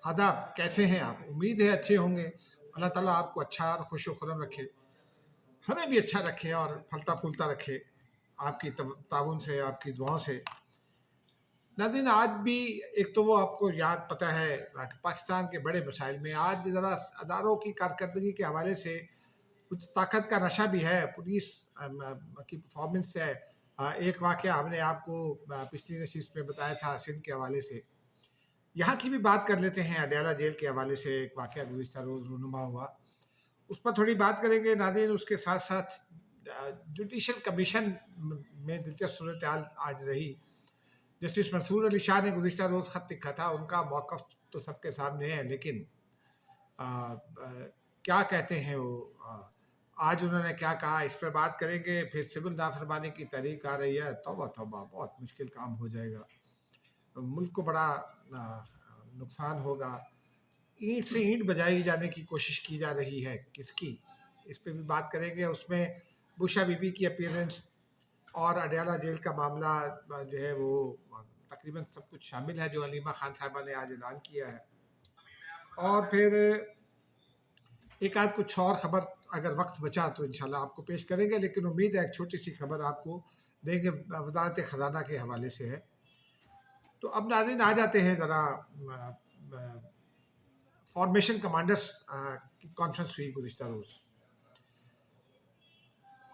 आदाब, कैसे हैं आप? उम्मीद है अच्छे होंगे। अल्लाह ताला आपको अच्छा और खुश खुरम रखे, हमें भी अच्छा रखे और फलता फूलता रखे आपकी ताउन से, आपकी दुआओं से। नाज़रीन, आज भी एक तो वो आपको याद पता है पाकिस्तान के बड़े मसाइल में आज ज़रा अदारों की कारकर्दगी के हवाले से कुछ ताकत का नशा भी है। पुलिस की परफॉर्मेंस है। एक वाक़या हमने आपको पिछली नशिस्त में बताया था सिंध के हवाले से। यहाँ की भी बात कर लेते हैं। अडयाला जेल के हवाले से एक वाक़या गुज़िश्ता रोज़ रूनुमा हुआ, उस पर थोड़ी बात करेंगे नाज़रीन। उसके साथ साथ जुडिशल कमीशन में दिलचस्प सूरत हाल आज रही। जस्टिस मंसूर अली शाह ने गुज़िश्ता रोज़ ख़त लिखा था, उनका मौक़िफ़ तो सबके सामने है, लेकिन आ, आ, क्या कहते हैं वो, आज उन्होंने क्या कहा, इस पर बात करेंगे। फिर सिविल नाफरमानी की तहरीक आ रही है, तौबा तौबा, बहुत मुश्किल काम हो जाएगा, मुल्क को बड़ा नुकसान होगा। ईंट से ईंट बजाई जाने की कोशिश की जा रही है, किसकी, इस पे भी बात करेंगे। उसमें बुशा बीबी की अपीयरेंस और अडयाला जेल का मामला जो है वो तकरीबन सब कुछ शामिल है जो हलीमा खान साहबा ने आज ऐलान किया है। और फिर एक आध कुछ और ख़बर अगर वक्त बचा तो इंशाल्लाह आपको पेश करेंगे, लेकिन उम्मीद है एक छोटी सी खबर आपको देंगे, वजारत ख़जाना के हवाले से है। तो अब नाज़रीन आ जाते हैं ज़रा, फॉर्मेशन कमांडर्स की कॉन्फ्रेंस हुई गुज़िश्ता रोज़,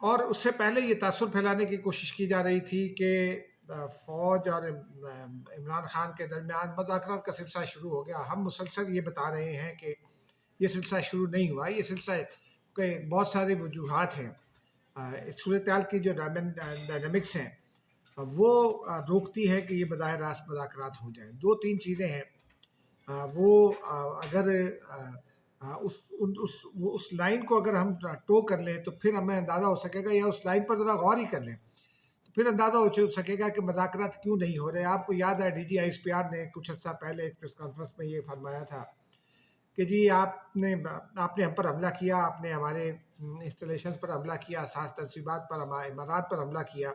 और उससे पहले ये तासुर फैलाने की कोशिश की जा रही थी कि फ़ौज और इमरान खान के दरमियान मुज़ाकरात का सिलसिला शुरू हो गया। हम मुसलसल ये बता रहे हैं कि ये सिलसिला शुरू नहीं हुआ। ये सिलसिला के बहुत सारे वजूहात हैं। इस सूरत हाल की जो डायनामिक्स हैं वो रोकती है कि ये बज़ाहिर रास्त मुज़ाकरात हो जाए। दो तीन चीज़ें हैं। वो अगर उस लाइन को अगर हम टो कर लें तो फिर हमें अंदाज़ा हो सकेगा, या उस लाइन पर ज़रा गौर ही कर लें तो फिर अंदाज़ा हो सकेगा कि मुज़ाकरात क्यों नहीं हो रहे। आपको याद है DGISPR ने कुछ अर्सा पहले एक प्रेस कॉन्फ्रेंस में ये फरमाया था कि जी आपने हम पर हमला किया, आपने हमारे इंस्टॉलेशन पर हमला किया, साज तनसीबात पर, हमारे इमारात पर हमला किया।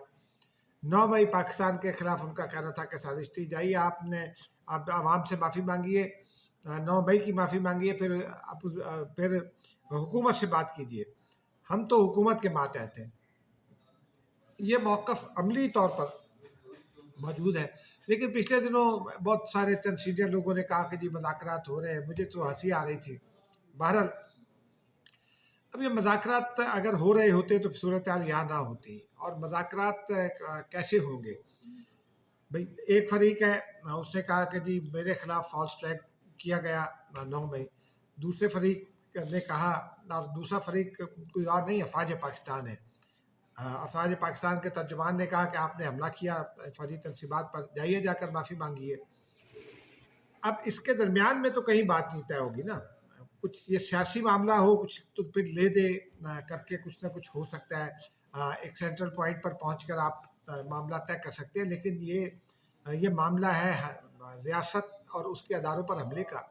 9 मई पाकिस्तान के ख़िलाफ़ उनका कहना था कि साजिश थी। जाइए आपने आप आवाम से माफ़ी मांगिए, 9 मई की माफ़ी मांगिए, फिर हुकूमत से बात कीजिए। हम तो हुकूमत के मातहत हैं। ये मौक़िफ़ अमली तौर पर मौजूद है, लेकिन पिछले दिनों बहुत सारे चंद सीनियर लोगों ने कहा कि जी मुज़ाकरात हो रहे हैं। मुझे तो हंसी आ रही थी। बहरहाल अब ये मुज़ाकरात अगर हो रहे होते तो सूरत हाल यहाँ ना होती। और मुज़ाकरात कैसे होंगे भाई? एक फरीक है, उसने कहा कि जी मेरे खिलाफ फॉल्स फ्लैग किया गया 9 मई। दूसरे फरीक ने कहा, और दूसरा फरीक कोई और नहीं, अफवाज पाकिस्तान है। अफवाज पाकिस्तान के तर्जुमान ने कहा कि आपने हमला किया फौजी तनसीबात पर, जाइए जाकर माफ़ी मांगिए। अब इसके दरमियान में तो कहीं बात नहीं तय होगी ना। कुछ ये सियासी मामला हो, कुछ तो फिर ले दे करके कुछ ना कुछ हो सकता है। एक सेंट्रल पॉइंट पर पहुंचकर आप मामला तय कर सकते हैं, लेकिन ये मामला है रियासत और उसके अदारों पर हमले का,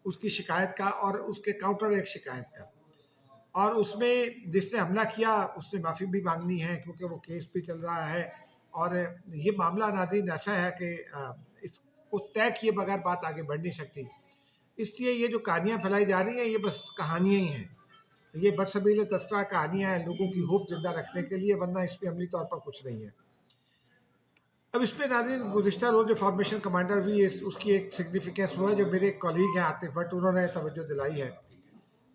उसकी शिकायत का और उसके काउंटर एक शिकायत का। और उसमें जिसने हमला किया उससे माफ़ी भी मांगनी है, क्योंकि वो केस भी चल रहा है। और ये मामला नाज़रीन ऐसा है कि इसको तय किए बगैर बात आगे बढ़ नहीं सकती। इसलिए ये जो कहानियाँ फैलाई जा रही हैं ये बस कहानियाँ ही हैं। ये बरसबील तस्करा कहानियाँ हैं लोगों की होप जिंदा रखने के लिए, वरना इसमें अमली तौर पर कुछ नहीं है। अब इसमें नाज़रीन गुज़िश्ता रोज़ जो फॉर्मेशन कमांडर हुई है उसकी एक सिग्निफिकेंस वो है जो मेरे कॉलीग हैं आतिफ भट्ट, उन्होंने तवज्जो दिलाई है।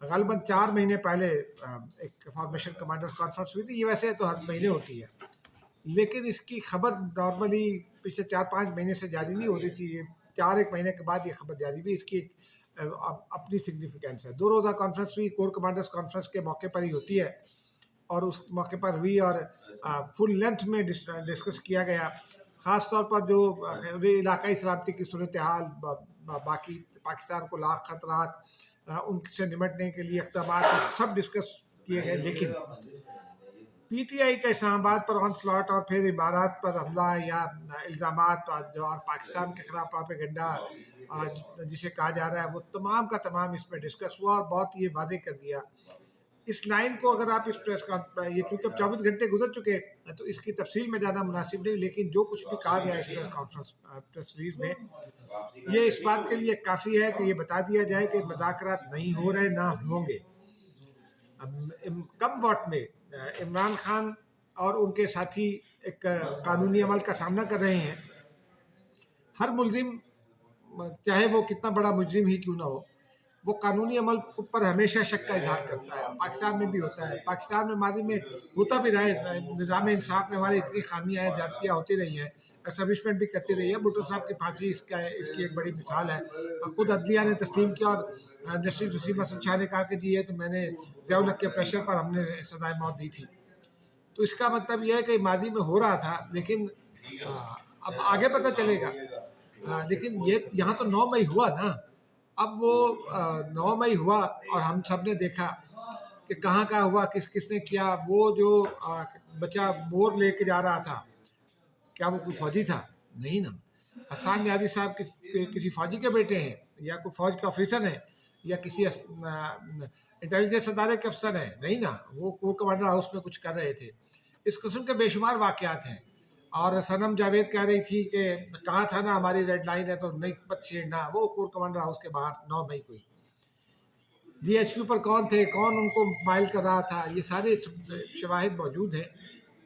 ग़ालिबन 4 महीने पहले एक फॉर्मेशन कमांडर्स कॉन्फ्रेंस हुई थी। ये वैसे तो हर महीने होती है, लेकिन इसकी खबर नॉर्मली पिछले 4-5 महीने से जारी नहीं हो रही थी। 4-1 महीने के बाद ये खबर जारी हुई। इसकी अपनी सिग्निफिकेंस है। 2 रोज़ा कॉन्फ्रेंस हुई, कोर कमांडर्स कॉन्फ्रेंस के मौके पर ही होती है, और उस मौके पर हुई और फुल लेंथ में डिस्कस किया गया। ख़ास तौर पर जो इलाकाई सलामती की सूरत हाल, बाकी पाकिस्तान को लाख खतरात, उनसे निपटने के लिए इक़दाम सब डिस्कस किए गए। लेकिन PTI का इस्लामाबाद पर ऑन स्लॉट और फिर इमारात पर हमला या इल्ज़ामात जो और पाकिस्तान के खिलाफ प्रोपेगेंडा जिसे कहा जा रहा है, वो तमाम का तमाम इसमें डिस्कस हुआ और बहुत ये वाज़ेह कर दिया। اس لائن کو اگر آپ اس پریس کانفرنس، یہ چونکہ اب 24 گھنٹے گزر چکے ہیں تو اس کی تفصیل میں جانا مناسب نہیں، لیکن جو کچھ بھی کہا گیا ہے اس پریس کانفرنس پریس ریلیز میں، یہ اس بات کے لیے کافی ہے کہ یہ بتا دیا جائے کہ مذاکرات نہیں ہو رہے، نہ ہوں گے۔ کم وقت میں عمران خان اور ان کے ساتھی ایک قانونی عمل کا سامنا کر رہے ہیں۔ ہر ملزم، چاہے وہ کتنا بڑا مجرم ہی کیوں نہ ہو، وہ قانونی عمل پر ہمیشہ شک کا اظہار کرتا ہے۔ پاکستان میں بھی ہوتا ہے، پاکستان میں ماضی میں ہوتا بھی رہا ہے، نظام انصاف میں ہماری اتنی خامیاں ہیں، زیادتیاں ہوتی رہی ہیں، اسٹیبلشمنٹ بھی کرتی رہی ہے۔ بھٹو صاحب کی پھانسی اس کی ایک بڑی مثال ہے۔ خود عدلیہ نے تسلیم کیا اور جسٹس وسیم حسن شاہ نے کہا کہ جی یہ تو میں نے ضیاء الحق کے پریشر پر ہم نے سزائے موت دی تھی۔ تو اس کا مطلب یہ ہے کہ ماضی میں ہو رہا تھا، لیکن اب آگے پتہ چلے گا۔ لیکن یہ یہاں تو 9 مئی ہوا نا، اب وہ 9 مئی ہوا اور ہم سب نے دیکھا کہ کہاں کہاں ہوا، کس کس نے کیا۔ وہ جو بچہ مور لے کے جا رہا تھا، کیا وہ کوئی فوجی تھا؟ نہیں نا۔ حسان نیازی صاحب کسی فوجی کے بیٹے ہیں، یا کوئی فوج کا آفیسر ہیں، یا کسی انٹیلیجنس ادارے کے افسر ہیں؟ نہیں نا، وہ کور کمانڈر ہاؤس میں کچھ کر رہے تھے۔ اس قسم کے بے شمار واقعات ہیں۔ اور صنم جاوید کہہ رہی تھی کہ کہا تھا نا ہماری ریڈ لائن ہے تو نہیں مت چھیڑنا، وہ کور کمانڈر ہاؤس کے باہر 9 مئی کو۔ جی ایچ کیو پر کون تھے، کون ان کو مائل کر رہا تھا، یہ سارے شواہد موجود ہیں۔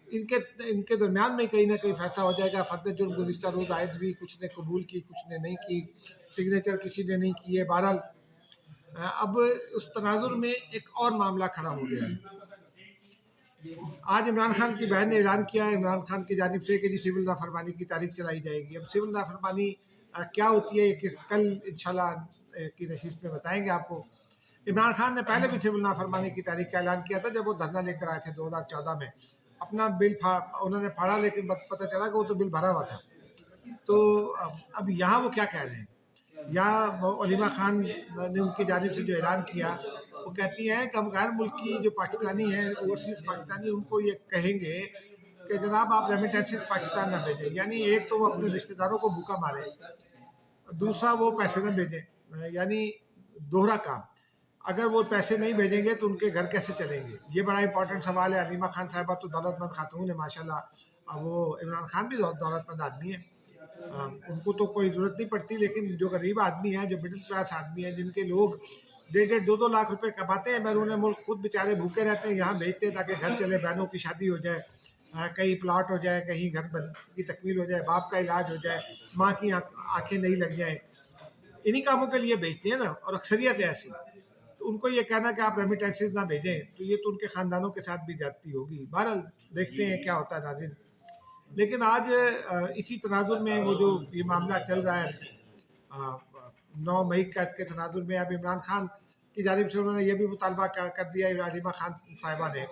ان کے درمیان میں کہیں نہ کہیں فیصلہ ہو جائے گا۔ فرد جرم گزشتہ روز عائد بھی، کچھ نے قبول کی، کچھ نے نہیں کی، سگنیچر کسی نے نہیں کیے۔ بہرحال اب اس تناظر میں ایک اور معاملہ کھڑا ہو گیا ہے۔ آج عمران خان کی بہن نے اعلان کیا ہے عمران خان کی جانب سے کہ جی سول نافرمانی کی تاریخ چلائی جائے گی۔ اب سول نافرمانی کیا ہوتی ہے یہ کل انشاءاللہ کی نشست میں بتائیں گے آپ کو۔ عمران خان نے پہلے بھی سول نافرمانی کی تاریخ کا اعلان کیا تھا جب وہ دھرنا لے کر آئے تھے 2014 میں۔ اپنا بل انہوں نے پھاڑا، لیکن پتہ چلا کہ وہ تو بل بھرا ہوا تھا۔ تو اب یہاں وہ کیا کہہ رہے ہیں؟ یہاں علیمہ خان نے ان کی جانب سے جو اعلان کیا، وہ کہتی ہیں کہ ہم غیر ملکی جو پاکستانی ہیں، اوورسیز پاکستانی، ان کو یہ کہیں گے کہ جناب آپ ریمیٹنسز پاکستان نہ بھیجیں۔ یعنی ایک تو وہ اپنے رشتہ داروں کو بھوکا مارے، دوسرا وہ پیسے نہ بھیجیں، یعنی دوہرا کام۔ اگر وہ پیسے نہیں بھیجیں گے تو ان کے گھر کیسے چلیں گے؟ یہ بڑا امپورٹنٹ سوال ہے۔ علیمہ خان صاحبہ تو دولت مند خاتون ہے ماشاءاللہ، وہ عمران خان بھی دولت مند آدمی ہے، ان کو تو کوئی ضرورت نہیں پڑتی، لیکن جو غریب آدمی ہیں، جو مڈل کلاس آدمی ہیں، جن کے لوگ 1.5-2 لاکھ روپے کماتے ہیں بیرون ملک، خود بیچارے بھوکے رہتے ہیں، یہاں بھیجتے ہیں تاکہ گھر چلے، بہنوں کی شادی ہو جائے، کہیں پلاٹ ہو جائے، کہیں گھر کی تکمیل ہو جائے، باپ کا علاج ہو جائے، ماں کی آنکھیں نہیں لگ جائیں، انہی کاموں کے لیے بھیجتے ہیں نا، اور اکثریت ہے ایسی۔ تو ان کو یہ کہنا کہ آپ ریمیٹنسز نہ بھیجیں تو یہ تو ان کے خاندانوں کے ساتھ بھی جاتی ہوگی۔ بہرحال دیکھتے ہیں کیا ہوتا ہے ناظرین۔ لیکن آج اسی تناظر میں وہ جو یہ معاملہ چل رہا ہے 9 مئی کے تناظر میں، اب عمران خان کی جانب سے انہوں نے یہ بھی مطالبہ کر دیا، علیمہ خان صاحبہ نے،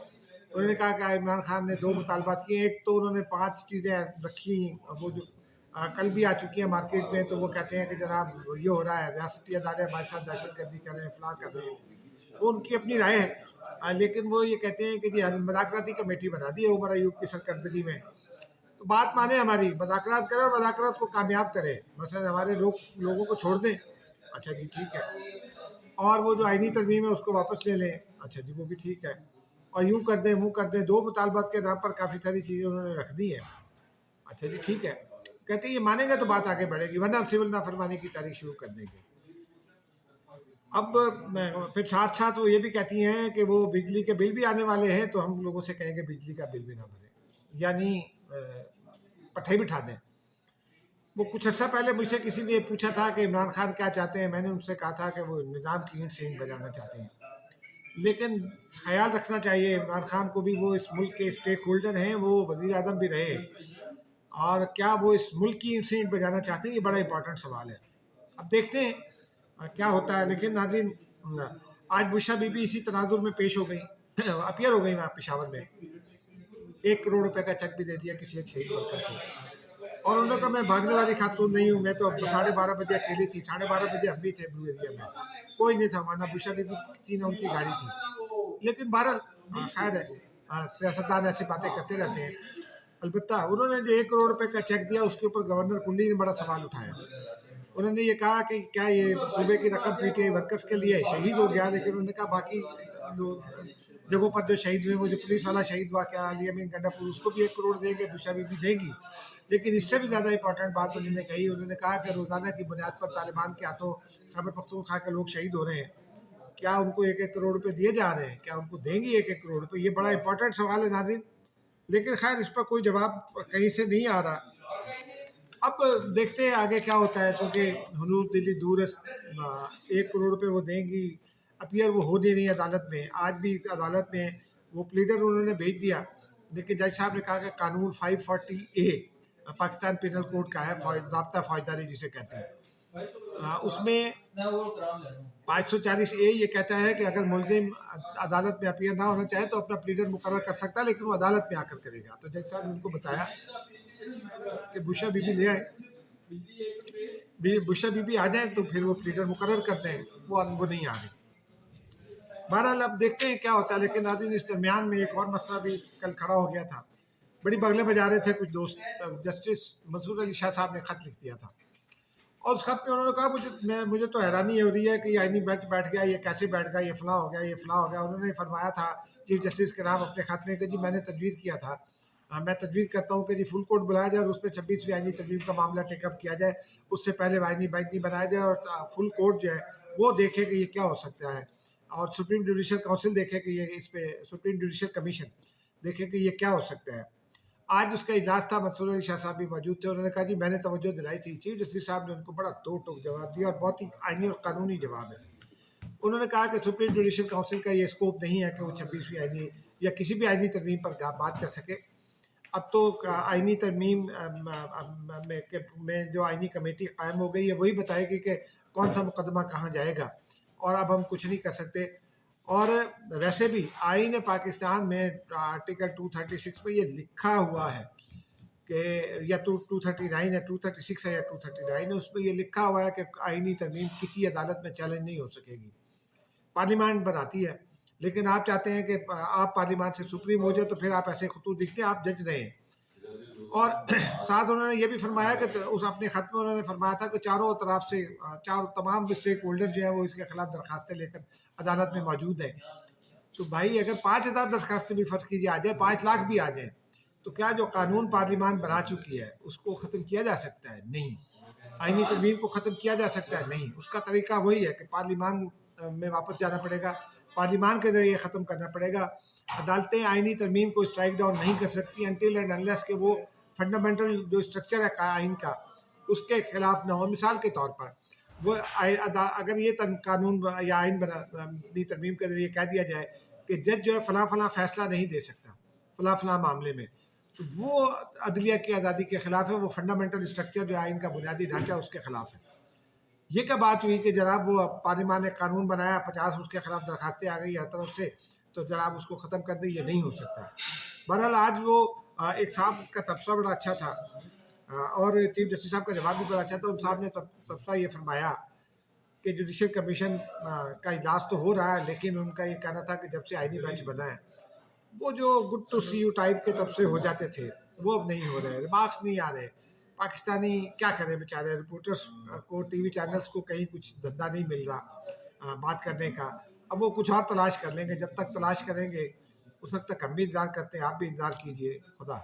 انہوں نے کہا کہ عمران خان نے 2 مطالبات کیے۔ ایک تو انہوں نے 5 چیزیں رکھی، وہ جو کل بھی آ چکی ہیں مارکیٹ میں، تو وہ کہتے ہیں کہ جناب یہ ہو رہا ہے، ریاستی ادارے ہمارے ساتھ دہشت گردی کر رہے ہیں، فلاں کر رہے ہیں، وہ ان کی اپنی رائے ہے، لیکن وہ یہ کہتے ہیں کہ جی ہم مذاکراتی کمیٹی بنا دی ہے عمر ایوب کی سرکردگی میں، تو بات مانے ہماری، مذاکرات کرے اور مذاکرات کو کامیاب کرے، مثلا ہمارے لوگوں کو چھوڑ دیں، اچھا جی ٹھیک ہے، اور وہ جو آئینی ترمیم ہے اس کو واپس لے لیں، اچھا جی وہ بھی ٹھیک ہے، اور یوں کر دیں وہ کر دیں۔ 2 مطالبات کے نام پر کافی ساری چیزیں انہوں نے رکھ دی ہیں، اچھا جی ٹھیک ہے، کہتے ہیں یہ مانیں گے تو بات آگے بڑھے گی، ورنہ ہم سول نافرمانی کی تاریخ شروع کر دیں گے۔ اب پھر ساتھ ساتھ وہ یہ بھی کہتی ہیں کہ وہ بجلی کے بل بھی آنے والے ہیں تو ہم لوگوں سے کہیں گے بجلی کا بل بھی نہ بھریں، یعنی پٹھے بٹھا دیں۔ وہ کچھ عرصہ پہلے مجھ سے کسی نے پوچھا تھا کہ عمران خان کیا چاہتے ہیں، میں نے ان سے کہا تھا کہ وہ نظام کی اینٹ سے اینٹ بجانا چاہتے ہیں، لیکن خیال رکھنا چاہیے عمران خان کو بھی، وہ اس ملک کے اسٹیک ہولڈر ہیں، وہ وزیر اعظم بھی رہے، اور کیا وہ اس ملک کی اینٹ سے اینٹ بجانا چاہتے ہیں، یہ بڑا امپورٹنٹ سوال ہے۔ اب دیکھتے ہیں کیا ہوتا ہے۔ لیکن ناظرین، آج بشرا بی بی اسی تناظر میں پیش ہو گئی، اپیئر ہو گئی وہاں پشاور میں، 1 کروڑ روپے کا چیک بھی دے دیا کسی ایک شہید ورکر کو، اور انہوں نے کہا میں بھاگنے والی خاتون نہیں ہوں، میں تو 12:30 بجے اکیلی تھی، 12:30 بجے ہم بھی تھے بلو ایریا میں، کوئی نہیں تھا، مانا بشرا بی بی تھی نہ ان کی گاڑی تھی۔ لیکن بہرحال خیر ہے، سیاستدان ایسی باتیں کرتے رہتے ہیں۔ البتہ انہوں نے جو 1 کروڑ روپے کا چیک دیا اس کے اوپر گورنر کنڈی نے بڑا سوال اٹھایا۔ انہوں نے یہ کہا کہ کیا یہ صوبے کی رقم پی ٹی آئی ورکرز کے لیے شہید ہو گیا، لیکن انہوں نے کہا باقی जगहों पर जो शहीद हुए, वो जो पुलिस वाला शहीद हुआ क्या अली अमीन गंडापुर, उसको भी 1 करोड़ देंगे, बुशा बीबी देंगी। लेकिन इससे भी ज़्यादा इंपॉर्टेंट बात उन्होंने कही, उन्होंने कहा कि रोज़ाना की बुनियाद पर तालिबान के हाथों खैबर पख्तूनख्वा के लोग शहीद हो रहे हैं, क्या उनको 1-1 करोड़ रुपए दिए जा रहे हैं, क्या उनको देंगी 1-1 करोड़ रुपए? ये बड़ा इंपॉर्टेंट सवाल है नाज़रीन, लेकिन खैर इस पर कोई जवाब कहीं से नहीं आ रहा। अब देखते हैं आगे क्या होता है, क्योंकि हुदूद दिल्ली दूर है, 1 करोड़ रुपए वो देंगी, अपीयर वो हो नहीं रही अदालत में। आज भी अदालत में वो प्लीडर उन्होंने भेज दिया, लेकिन जज साहब ने कहा कि कानून 540A पाकिस्तान पिनल कोड का है, ज़ाब्ता फौजदारी जिसे कहते हैं, उसमें 540A ये कहता है कि अगर मुलजिम अदालत में अपीयर ना होना चाहे तो अपना प्लीडर मुकर्रर कर सकता है, लेकिन वो अदालत में आकर करेगा। तो जज साहब ने उनको बताया कि बुशा बीबी ले आए, बुशा बीबी आ जाए तो फिर वो प्लीडर मुकर्रर करते हैं, वो नहीं आ रही। बहरहाल अब देखते हैं क्या होता है। लेकिन नाज़रीन इस दरमियान में एक और मसला भी कल खड़ा हो गया था, बड़ी बगलें बजा रहे थे कुछ दोस्त। जस्टिस मंसूर अली शाह साहब ने खत लिख दिया था, और उस खत में उन्होंने कहा मुझे तो हैरानी हो रही है कि आईनी बेंच बैठ गया, ये कैसे बैठ गया, ये फलां हो गया, ये फलां हो गया। उन्होंने फरमाया था चीफ जस्टिस के नाम अपने खत में कि जी मैंने तजवीज़ किया था, मैं तजवीज़ करता हूँ कि जी फुल कोर्ट बुलाया जाए और उस पर 26वीं आईनी तरमीम का मामला टेकअप किया जाए, उससे पहले आईनी बेंच नहीं बनाया जाए, और फुल कोर्ट जो है वो देखे कि ये क्या हो सकता है, और सुप्रीम जुडिशल काउंसिल देखे कि ये इस पर सुप्रीम जुडिशल कमीशन देखे कि ये क्या हो सकता है। आज उसका इजलास था, मंसूर अली शाह साहब भी मौजूद थे। उन्होंने कहा जी मैंने तवज्जो दिलाई थी। चीफ जस्टिस साहब ने उनको बड़ा दो टोक जवाब दिया, और बहुत ही आईनी और कानूनी जवाब है। उन्होंने कहा कि सुप्रीम जुडिशल काउंसिल का ये स्कोप नहीं है कि वो 26वीं आईनी या किसी भी आईनी तरमीम पर बात कर सके। अब तो आईनी तरमीम में जो आईनी कमेटी कायम हो गई है वही बताएगी कि कौन सा मुकदमा कहाँ जाएगा, और अब हम कुछ नहीं कर सकते। और वैसे भी आईन पाकिस्तान में आर्टिकल 236 पे ये लिखा हुआ है कि या 239 है, 236 है या 239 है, उसमें ये लिखा हुआ है कि आईनी तरमीम किसी अदालत में चैलेंज नहीं हो सकेगी, पार्लियामेंट बनाती है। लेकिन आप चाहते हैं कि आप पार्लियामेंट से सुप्रीम हो जाए, तो फिर आप ऐसे खतूत दिखते हैं, आप जज रहे हैं। और साथ उन्होंने ये भी फरमाया कि उस अपने खत में उन्होंने फरमाया था कि चारों तरफ से तमाम स्टेक होल्डर जो है वो इसके खिलाफ दरखास्तें लेकर अदालत में मौजूद है। तो भाई अगर 5,000 दरखास्तें भी फर्ज कीजिए आ जाए, 5 लाख भी आ जाए, तो क्या जो कानून पार्लियामान बना चुकी है उसको ख़त्म किया जा सकता है? नहीं। आईनी तरमीम को ख़त्म किया जा सकता है? नहीं। उसका तरीका वही है कि पार्लियामान में वापस जाना पड़ेगा, पार्लियामान के ज़रिए ख़त्म करना पड़ेगा। अदालतें आईनी तरमीम को स्ट्राइक डाउन नहीं कर सकती अनटिल एंड अनलेस के वो फंडामेंटल जो स्ट्रक्चर है आइन का उसके खिलाफ ना हो। मिसाल के तौर पर वो अगर ये कानून या आइन बना तरमीम के ज़रिए कह दिया जाए कि जज जो है फ़लाँ फ़लाँ फ़ैसला नहीं दे सकता फ़लाँ फ़लाँ मामले में, तो वो अदलिया की आज़ादी के ख़िलाफ़ है, वो फंडामेंटल स्ट्रक्चर जो आइन का बुनियादी ढांचा उसके ख़िलाफ़ है। ये क्या बात हुई कि जनाब वो पार्लियामान ने कानून बनाया, 50 उसके खिलाफ दरखास्तें आ गई हर तरफ से, तो जनाब उसको ख़त्म कर दे, ये नहीं हो सकता। बहरहाल आज वो एक साहब का तबसरा बड़ा अच्छा था, और चीफ जस्टिस साहब का जवाब भी बड़ा अच्छा था। उन साहब ने तबसरा ये फरमाया कि जुडिशल कमीशन का इजलास तो हो रहा है, लेकिन उनका ये कहना था कि जब से आईनी बेंच बना है वो जो good to see you type के तबसरे हो जाते थे वो अब नहीं हो रहे, रिमार्क्स नहीं आ रहे। पाकिस्तानी क्या करें बेचारे, रिपोर्टर्स को, टीवी चैनल्स को कहीं कुछ धंधा नहीं मिल रहा बात करने का। अब वो कुछ और तलाश कर लेंगे, जब तक तलाश करेंगे उस वक्त तक हम भी इंतज़ार करते हैं, आप भी इंतज़ार कीजिए। खुदा